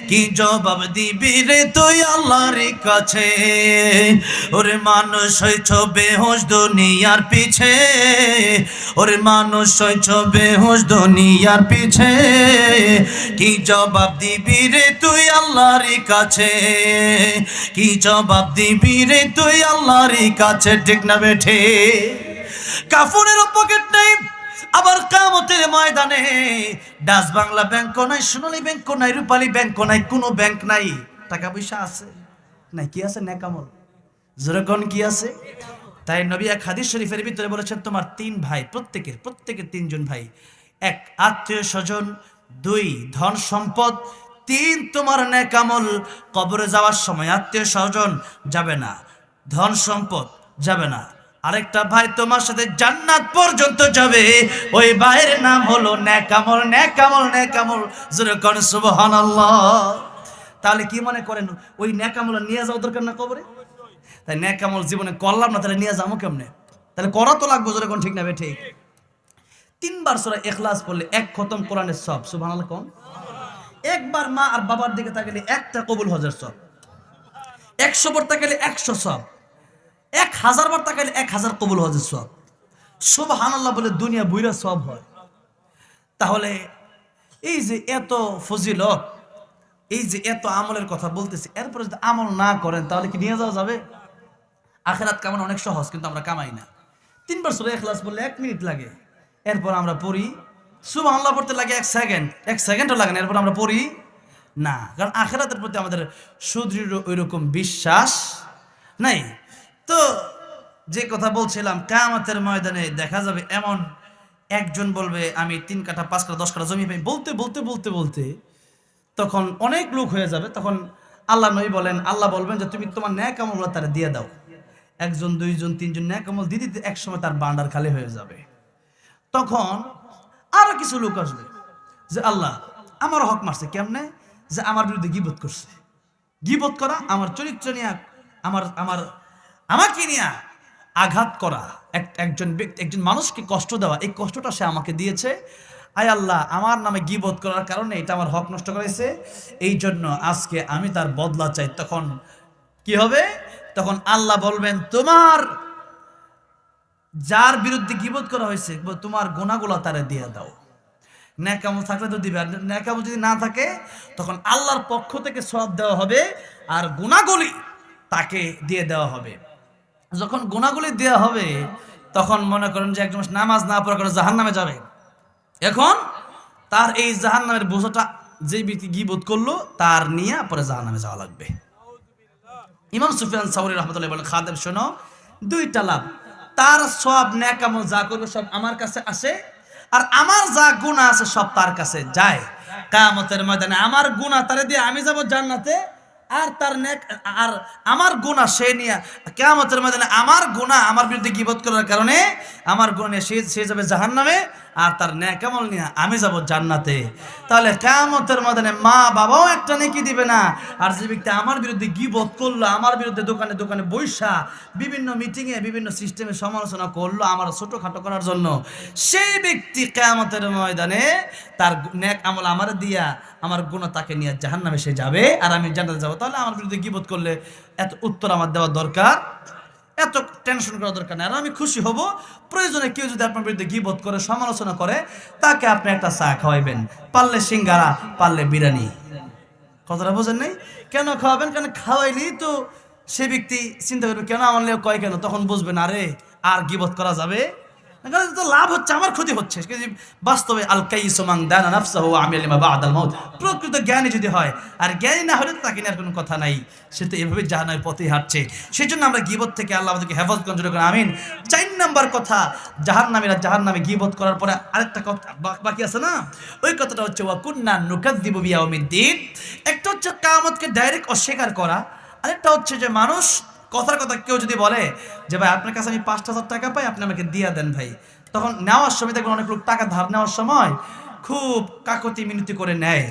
কি জবাব দিবি রে তুই আল্লাহর কাছে? ওরে মানুষ হইছ বেহুশ দুনিয়ার পিছে, ওরে মানুষ হইছ বেহুশ দুনিয়ার পিছে, কি জবাব দিবি রে তুই আল্লাহর কাছে? কি জবাব দিবি রে তুই আল্লাহর কাছে? ঠিক না বেঠে? কাফনের পকেট নেই, আবার কিয়ামতের ময়দানে ডাচ বাংলা ব্যাংকও নাই, সোনালী ব্যাংকও নাই, রূপালী ব্যাংকও নাই, কোনো ব্যাংক নাই। টাকা পয়সা আছে নাই, কি আছে? নেকামল। যেরকম কি আছে? তাই নবী এক হাদিস শরীফের ভিতরে বলেছেন, তোমার 3 ভাই, প্রত্যেকের 3জন ভাই, 1 আত্মীয় স্বজন, 2 ধন সম্পদ, 3 তোমার নেকামল। কবরে যাওয়ার সময় আত্মীয় স্বজন যাবে না, ধন সম্পদ যাবে না, আরেকটা ভাই তোমার সাথে জান্নাত পর্যন্ত যাবে, ওই ভাইয়ের নাম হলো নেকামল। নেকামল নেকামল, জোরে কোন সুবহানাল্লাহ। তাহলে কি মনে করেন ওই নেকামল নিয়ে যাওয়া দরকার না কবরে? তাই নেকামল জীবনে করলাম না, তাহলে নিয়ে যাবো কেমনে? তাহলে করা তো লাগবে, জোরে কোন ঠিক না বে ঠিক? 3 বার সূরা ইখলাস পড়লে 1 খতম কোরআনের সব, সুবহানাল্লাহ কোন? 1 বার মা আর বাবার দিকে তাকালে 1টা কবুল হজের সব, 100 বার তাকালে 100 সব, 1000 বার তাকালে 1000 কবুল হজের সব। সুবহানাল্লাহ বলে দুনিয়া বুইরা সব হয়। তাহলে এই যে এত ফজিলত, এই যে এত আমলের কথা বলতেছি, এরপরে যদি আমল না করেন তাহলে কি নিয়ে যাওয়া যাবে? আখিরাত কামানো অনেক সহজ, কিন্তু আমরা কামাই না। 3 বার সূরা ইখলাস বললে 1 মিনিট লাগে, এরপর আমরা পড়ি সুবহানাল্লাহ পড়তে লাগে 1 সেকেন্ডও লাগে না, এরপর আমরা পড়ি না। কারণ আখিরাতের প্রতি আমাদের সুদৃঢ় ওইরকম বিশ্বাস নাই। তো যে কথা বলছিলাম, কিয়ামতের ময়দানে দেখা যাবে এমন একজন বলবে আমি 3 কাঠা 5 কাঠা 10 কাঠা জমি পাই, বলতে বলতে বলতে বলতে তখন অনেক লোক হয়ে যাবে। তখন আল্লাহ নবী বলেন, আল্লাহ বলবেন যে তুমি তোমার ন্যাক আমল তারা দিয়ে দাও। 1 জন 2 জন 3 জন ন্যাক আমল দিতে দিতে একসময় তার ভান্ডার খালি হয়ে যাবে। তখন আরো কিছু লোক আসবে যে আল্লাহ আমার হক মারছে কেমনে, যে আমার বিরুদ্ধে গীবত করছে। গীবত করা আমার চরিত্র নিয়ে আমার আমার আমাকে নিয়ে আঘাত করা, একজন ব্যক্তি একজন মানুষকে কষ্ট দেওয়া, এই কষ্টটা সে আমাকে দিয়েছে। আয় আল্লাহ আমার নামে গীবত করার কারণে এটা আমার হক নষ্ট করেছে, এই জন্য আজকে আমি তার বদলা চাই। তখন কি হবে? তখন আল্লাহ বলবেন তোমার যার বিরুদ্ধে গীবত করা হয়েছে তোমার গুনাহগুলো তারে দিয়ে দাও। নেক আমল থাকলে তো দিবে, আর নেক আমল যদি না থাকে তখন আল্লাহর পক্ষ থেকে সওয়াব দেওয়া হবে আর গুনাহগুলি তাকে দিয়ে দেওয়া হবে। যখন গুনাহগুলি দেওয়া হবে তখন মনে করেন যে একজন নামাজ না পড়ার কারণে জাহান্নামে যাবে। এখন তার এই জাহান্নামের বোঝাটা যে ব্যক্তি গীবত করলো তার নিয়ে পরে জাহান্নামে যাওয়া লাগবে। ইমাম সুফিয়ান সাউরি রাহমাতুল্লাহ বলেন, খাদেম শোনো, দুইটা লাভ। তার সব নেক আমল যা করবে সব আমার কাছে আসে, আর আমার যা গুনাহ আছে সব তার কাছে যায়। কিয়ামতের ময়দানে আমার গুনাহ তারে দিয়ে আমি যাব জান্নাতে, আর তার নেক আর আমার গুনাহ সে নিয়ে কিয়ামতের ময়দানে আমার গুনাহ আমার বিরুদ্ধে গীবত করার কারণে আমার গুনাহ নিয়ে সে যাবে জাহান্নামে, আর তার নেক আমল নিয়ে আমি যাব জান্নাতে। তাহলে কিয়ামতের ময়দানে মা বাবাও একটা নেকি দিবে না, আর যে ব্যক্তি আমার বিরুদ্ধে গীবত করলো, আমার বিরুদ্ধে দোকানে দোকানে বৈশা বিভিন্ন মিটিংয়ে বিভিন্ন সিস্টেমে সমালোচনা করলো আমার ছোটখাটো করার জন্য, সেই ব্যক্তি কিয়ামতের ময়দানে তার নেক আমল আমার দিয়া আমার গুনাহ তাকে নিয়ে জাহান্নামে সে যাবে, আর আমি জান্নাতে যাব। তাহলে আমার বিরুদ্ধে গীবত করলে এত উত্তর আমার দেওয়া দরকার, এত টেনশন করা দরকার নেই। আর আমি খুশি হব প্রয়োজনে কেউ যদি আপনার বিরুদ্ধে গীবত করে সমালোচনা করে তাকে আপনি একটা চা খাওয়াইবেন, পারলে সিঙ্গারা, পারলে বিরিয়ানি। কথাটা বোঝেন নাই? কেন খাওয়াবেন? কেন খাওয়াইলি তো সে ব্যক্তি চিন্তা করবে কেন আমার লেগে কয় কেন, তখন বুঝবেন আরে আর গীবত করা যাবে না, তো লাভ হচ্ছে আমার ক্ষতি হচ্ছে। বাস্তবে আল কাইসু মান দানা নাফসাহু ওয়া আমিলা লিমা বা'দাল মাউত, প্রকৃত জ্ঞানী যদি হয়, আর জ্ঞানী না হলে তো তাকে নিয়ে আর কোনো কথা নাই, সে তো এভাবে জাহান্নামের পথে হাঁটছে। সেই জন্য আমরা গীবত থেকে আল্লাহ আমাদেরকে হেফাজত করেন, আমিন। 4 নাম্বার কথা, জাহান্নামে গীবত করার পরে আরেকটা কথা বাকি আছে না, ওই কথাটা হচ্ছে ওয়া কুন্না নুকাযযিবু বিয়াউমিদ্দিন। একটা হচ্ছে কিয়ামতকে ডাইরেক্ট অস্বীকার করা, আরেকটা হচ্ছে যে মানুষ কথার কথা কেউ যদি বলে যে ভাই আপনার কাছে আমি 5,000 টাকা পাই, আপনি আমাকে দিয়ে দেন ভাই, তখন নেওয়ার সময় দেখবেন অনেক লোক টাকা ধার নেওয়ার সময় খুব কাকতি মিনতি করে নেয়।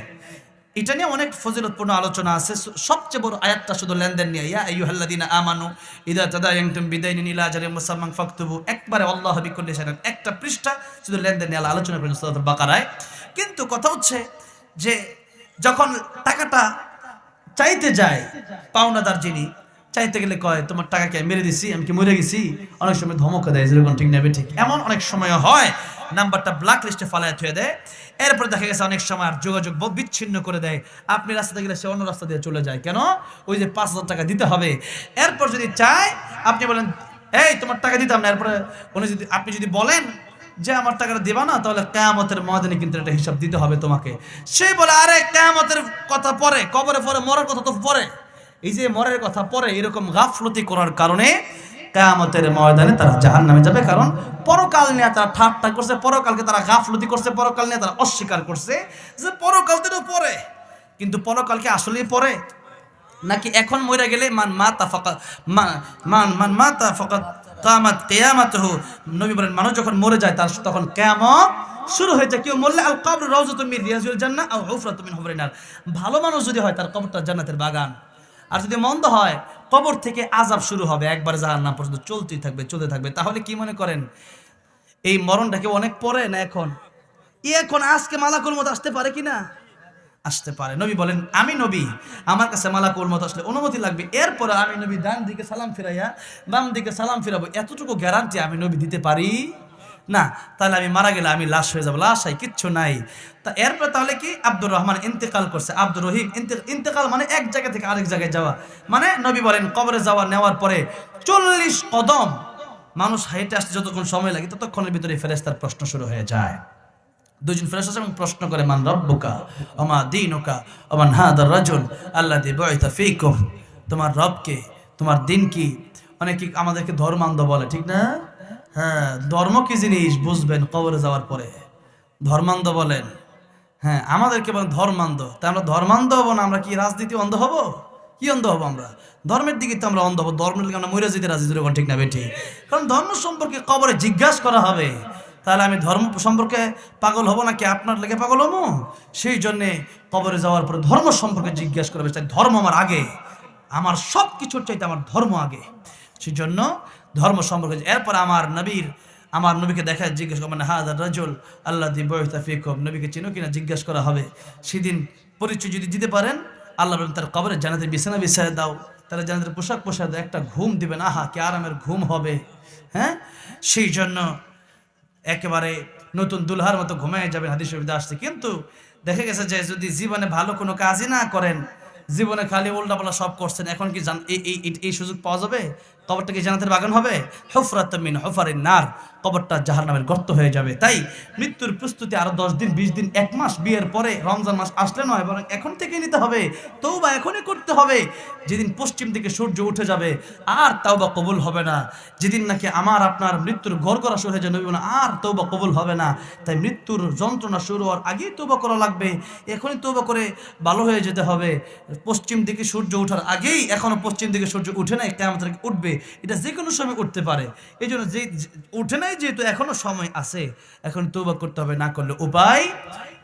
এটা নিয়ে অনেক ফজিলতপূর্ণ আলোচনা আছে। সবচেয়ে বড় আয়াতটা শুধু লেনদেন নিয়ে, ইয়া আইয়ুহাল্লাযীনা আমানু ইযা তাদায়ানতুম বিদাইনিন ইলা আজালিন মুসাম্মান ফাকতুবু, একবারে আল্লাহ বিকুল্লি শাইইন, একটা পৃষ্ঠা শুধু লেনদেন নিয়ে আলোচনা করেন সূরা বাকারায়। কিন্তু কথা হচ্ছে যে যখন টাকাটা চাইতে যায় পাওনাদার যিনি, চাইতে গেলে কয় তোমার টাকা কি মেরে দিছি, আমি কি মরে গেছি, অনেক সময় ধমক দেয় যেরকম ঠিক নেবে ঠিক, এমন অনেক সময় হয় নাম্বারটা ব্ল্যাক লিস্টে ফালায় থুয়ে দেয়। এরপরে দেখা গেছে অনেক সময় আর যোগাযোগ বিচ্ছিন্ন করে দেয়, আপনি রাস্তাতে গেলে সে অন্য রাস্তা দিয়ে চলে যায়, কেন? ওই যে 5,000 টাকা দিতে হবে। এরপর যদি চায় আপনি বলেন এই তোমার টাকা দিতাম না, এরপরে আপনি যদি বলেন যে আমার টাকাটা দিবা না, তাহলে কিয়ামতের ময়দানে কিন্তু একটা হিসাব দিতে হবে তোমাকে। সে বলে আরে কিয়ামতের কথা পরে, কবরে পরে, মরার কথা তো পরে, এই যে মরের কথা পরে, এরকম গাফলতি করার কারণে কিয়ামতের ময়দানে তারা জাহান্নামে যাবে। কারণ পরকাল নিয়ে তারা ঠাট্টা করছে, পরকালকে তারা গাফলতি করছে, পরকাল নিয়ে তারা অস্বীকার করছে যে পরকাল তো পরে, কিন্তু পরকালকে আসলেই পরে নাকি এখন মরে গেলে মান মাতা ফাকাত কামাত কিয়ামাতুহু, নবী বলেন মানুষ যখন মরে যায় তার তখন কিয়ামত শুরু হয়ে যায়। কেউ মরলে আল কবর রাউযাতুম মিন রিয়াজিল জান্নাহ আও হুফরাতুম মিন হুফরিন নার, ভালো মানুষ যদি হয় তার কবরটা জান্নাতের বাগান, আর যদি মন্দ হয় কবর থেকে আযাব শুরু হবে, একবার জাহান্নাম পর্যন্ত চলতেই থাকবে, চলতে থাকবে। তাহলে কি মনে করেন এই মরণটাকে অনেক পরে না এখন? এখন আজকে মালাকুল মউত আসতে পারে কিনা? আসতে পারে। নবী বলেন আমি নবী, আমার কাছে মালাকুল মউত আসলে অনুমতি লাগবে, এরপরে আমি নবী ডান দিকে সালাম ফিরাইয়া বাম দিকে সালাম ফিরাবো, এতটুকু গ্যারান্টি আমি নবী দিতে পারি না। তাহলে আমি মারা গেলে আমি লাশ হয়ে যাবো, লাশ হয় কিচ্ছু নাই। তা এরপর তাহলে কি আব্দুর রহমান ইন্তেকাল করছে, আব্দুর রহিম ইন্তেকাল মানে এক জায়গা থেকে আরেক জায়গায় যাওয়া, মানে নবী বলেন কবরে যাওয়া নেওয়ার পরে 40 কদম মানুষ হাইটে আসতে যতক্ষণ সময় লাগে ততক্ষণের ভিতরে ফেরেশতার প্রশ্ন শুরু হয়ে যায়। দুজন ফেরেশতা এবং প্রশ্ন করে মান রব্বুকা ওয়া মা দীনুকা ওয়া মান হাদার রাজুল আল্লাযী বুইতা ফীকুম, তোমার রব কে, তোমার দিন কি? অনেকে আমাদেরকে ধর্মান্ধ বলে, ঠিক না? হ্যাঁ, ধর্ম কি জিনিস বুঝবেন কবরে যাওয়ার পরে, ধর্মান্ধ বলেন। হ্যাঁ, আমাদেরকে বলেন ধর্মান্ধ। তা আমরা ধর্মান্ধ হবো না, আমরা কি রাজনীতি অন্ধ হব? কি অন্ধ হবো? আমরা ধর্মের দিকে তো আমরা অন্ধ হবো, ধর্মের দিকে আমরা মরে যেতে রাজি, ঠিক না বেঠি? কারণ ধর্ম সম্পর্কে কবরে জিজ্ঞাসা করা হবে, তাহলে আমি ধর্ম সম্পর্কে পাগল হব নাকি আপনার লেগে পাগল হবো? সেই জন্যে কবরে যাওয়ার পরে ধর্ম সম্পর্কে জিজ্ঞাসা করবে, চাই ধর্ম আমার আগে, আমার সব কিছুর চাইতে আমার ধর্ম আগে। সেই জন্য ধর্ম সম্পর্কে এরপর আমার নবীকে দেখা জিজ্ঞেস করবেন, হাদা রাজুল আল্লাযী বুইসা ফীকুম, নবীকে চিনো কিনা জিজ্ঞাসা করা হবে। সেদিন পরিচয় যদি দিতে পারেন, আল্লাহ বলেন তার কবরে জান্নাতের বিছানা বিছায় দাও, তারা জান্নাতের পোশাক দাও, একটা ঘুম দিবেন, আহা কি আরামের ঘুম হবে। হ্যাঁ, সেই জন্য একেবারে নতুন দুলহার মতো ঘুমিয়ে যাবেন, হাদিস শরীফে আসছে। কিন্তু দেখা গেছে যে যদি জীবনে ভালো কোনো কাজই না করেন, জীবনে খালি উল্টাপাল্টা সব করছেন, এখন কি এই সুযোগ পাওয়া যাবে? কবরটা কি জান্নাতের বাগান হবে? হুফরাতুম মিন হুফারিন নার, কবরটা জাহান্নামের গর্ত হয়ে যাবে। তাই মৃত্যুর প্রস্তুতি আরো 10 দিন 20 দিন 1 মাস বিয়ের পরে, রমজান মাস আসলে নয়, বরং এখন থেকে নিতে হবে। তওবা এখনই করতে হবে। যেদিন পশ্চিম দিকে সূর্য উঠে যাবে আর তওবা কবুল হবে না, যেদিন নাকি আমার আপনার মৃত্যুর গড়গড়া শুরু হয়ে যাবে আর তওবা কবুল হবে না। তাই মৃত্যুর যন্ত্রণা শুরু হওয়ার আগেই তওবা করা লাগবে, এখনই তওবা করে ভালো হয়ে যেতে হবে। পশ্চিম দিকে সূর্য ওঠার আগেই, এখনো পশ্চিম দিকে সূর্য উঠে নাই, কিয়ামত উঠবে, এটা যে কোনো সময় উঠতে পারে। এই জন্য যে উঠে নাই, যেহেতু এখনো সময় আছে, এখন তওবা করতে হবে, না করলে উপায়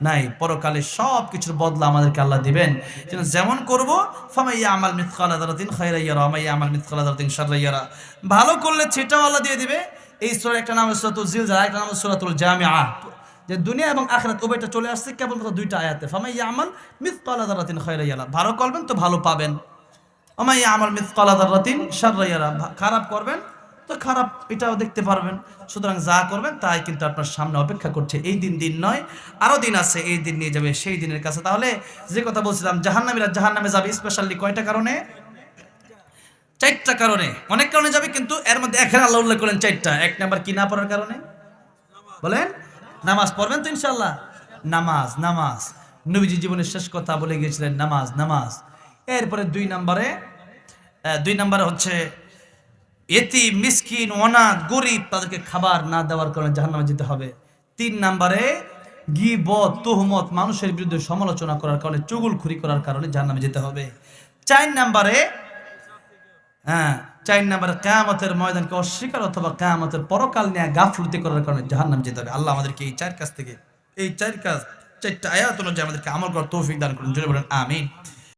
নাই। পরকালে সব কিছুর বদলা আমাদেরকে আল্লাহ দিবেন। যেমন করব, ফামাই ইয়ামাল মিসকালা যারাতিন খায়রান ইয়ারা ওয়া মাই ইয়ামাল মিসকালা যারাতিন শাররান ইয়ারা, ভালো করলে সেটাও আল্লাহ দিয়ে দিবে। এই সূরার একটা নাম সূরাতুল জিলজালা, একটা নাম সূরাতুল জামিআ, যে দুনিয়া এবং আখিরাত উভয়টা চলে আসছে কেবলমাত্র দুইটা আয়াতে। ফামাই ইয়ামাল মিসকালা যারাতিন খায়রান ইয়ারা, ভালো করবেন তো ভালো পাবেন, ওয়া মাই ইয়ামাল মিসকালা যারাতিন শাররান ইয়ারা, খারাপ করবেন তো খারাপ এটাও দেখতে পারবেন। সুতরাং যা করবেন তাই কিন্তু আপনার সামনে অপেক্ষা করছে। এই দিন নয়, আরো দিন আছে, এই দিন নিয়ে যাবে সেই দিনের কাছে। তাহলে যে কথা বলছিলাম, জাহান্নামীরা জাহান্নামে যাবে স্পেশালি কয়টা কারণে? 4টা কারণে। অনেক কারণে যাবে, কিন্তু এর মধ্যে এখানে আল্লাহ উল্লেখ করেন 4টা। 1 নাম্বার কি না পড়ার কারণে? বলেন, নামাজ পড়বেন তো ইনশাআল্লাহ। নামাজ নবীজি জীবনের শেষ কথা বলে গিয়েছিলেন, নামাজ। এরপরে 2 নাম্বারে হচ্ছে এতিম, মিসকিন, অনাথ, গরিব, তাদেরকে খাবার না দেওয়ার কারণে জাহান্নামে যেতে হবে। 3 নাম্বারে গীবত, তুহমত, মানুষের বিরুদ্ধে সমালোচনা করার কারণে, চুগলখুরি করার কারণে জাহান্নামে যেতে হবে। 4 নাম্বারে কিয়ামতের ময়দানকে অস্বীকার অথবা কিয়ামতের পরকাল নিয়ে গাফলতি করার কারণে জাহান্নামে যেতে হবে। আল্লাহ আমাদেরকে এই 4 কাজ থেকে, এই 4 কাজ 4টা আয়াত অনুযায়ী আমাদেরকে আমল করার তৌফিক দান করুন। জোরে বলেন আমিন।